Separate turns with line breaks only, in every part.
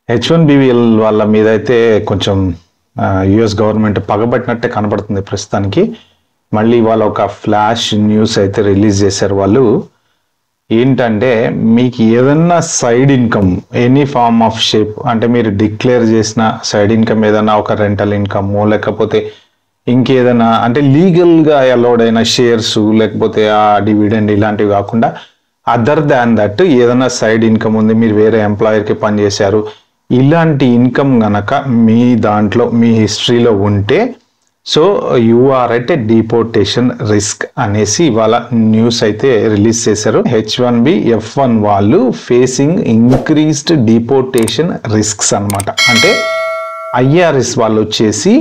H1BL వాళ్ళ మీద అయితే కొంచెం యుఎస్ గవర్నమెంట్ పగబట్టినట్టే కనబడుతుంది ప్రస్తుతానికి. మళ్ళీ వాళ్ళ ఒక ఫ్లాష్ న్యూస్ అయితే రిలీజ్ చేశారు. వాళ్ళు ఏంటంటే, మీకు ఏదన్నా side income any form of shape, అంటే మీరు డిక్లేర్ చేసిన సైడ్ ఇన్కమ్ ఏదన్నా ఒక రెంటల్ ఇన్కమ్ లేకపోతే ఇంకేదైనా అంటే లీగల్గా అలౌడ్ అయిన షేర్స్ లేకపోతే ఆ డివిడెండ్ ఇలాంటివి కాకుండా అదర్ దాన్ దట్ ఏదైనా సైడ్ ఇన్కమ్ ఉంది, మీరు వేరే ఎంప్లాయర్కి పనిచేశారు, ఇలాంటి ఇన్కమ్ గనక మీ దాంట్లో మీ హిస్టరీలో ఉంటే so you are at a deportation risk అనేసి ఇవాళ న్యూస్ అయితే రిలీజ్ చేశారు. H1B F1 వాళ్ళు ఫేసింగ్ ఇంక్రీస్డ్ డిపోర్టేషన్ రిస్క్స్ అన్నమాట. అంటే IRS వాళ్ళు వచ్చేసి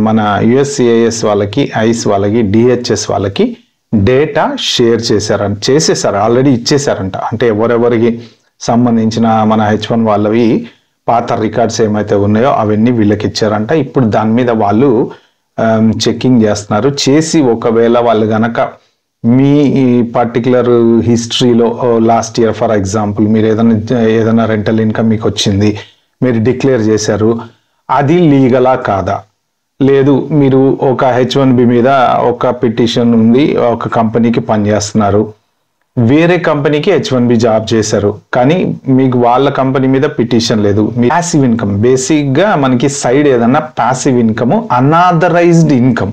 మన USCIS వాళ్ళకి, ఐస్ వాళ్ళకి, DHS వాళ్ళకి డేటా షేర్ చేసేసారు, ఆల్రెడీ ఇచ్చేసారంట. అంటే ఎవరెవరికి సంబంధించిన మన H1 వాళ్ళవి పాత రికార్డ్స్ ఏమైతే ఉన్నాయో అవన్నీ వీళ్ళకి ఇచ్చారంట. ఇప్పుడు దాని మీద వాళ్ళు చెకింగ్ చేస్తున్నారు. చేసి ఒకవేళ వాళ్ళు గనక మీ పర్టికులర్ హిస్టరీలో లాస్ట్ ఇయర్ ఫర్ ఎగ్జాంపుల్ మీరు ఏదైనా రెంటల్ ఇన్కమ్ మీకు వచ్చింది, మీరు డిక్లేర్ చేశారు, అది లీగలా కాదా, లేదు మీరు ఒక H1B మీద ఒక పిటిషన్ ఉంది, ఒక కంపెనీకి పనిచేస్తున్నారు, వేరే కంపెనీకి H1B జాబ్ చేశారు, కానీ మీకు వాళ్ళ కంపెనీ మీద పిటిషన్ లేదు, ప్యాసివ్ ఇన్కమ్ బేసిక్గా మనకి సైడ్ ఏదన్నా ప్యాసివ్ ఇన్కమ్ అన్ఆథరైజ్డ్ ఇన్కమ్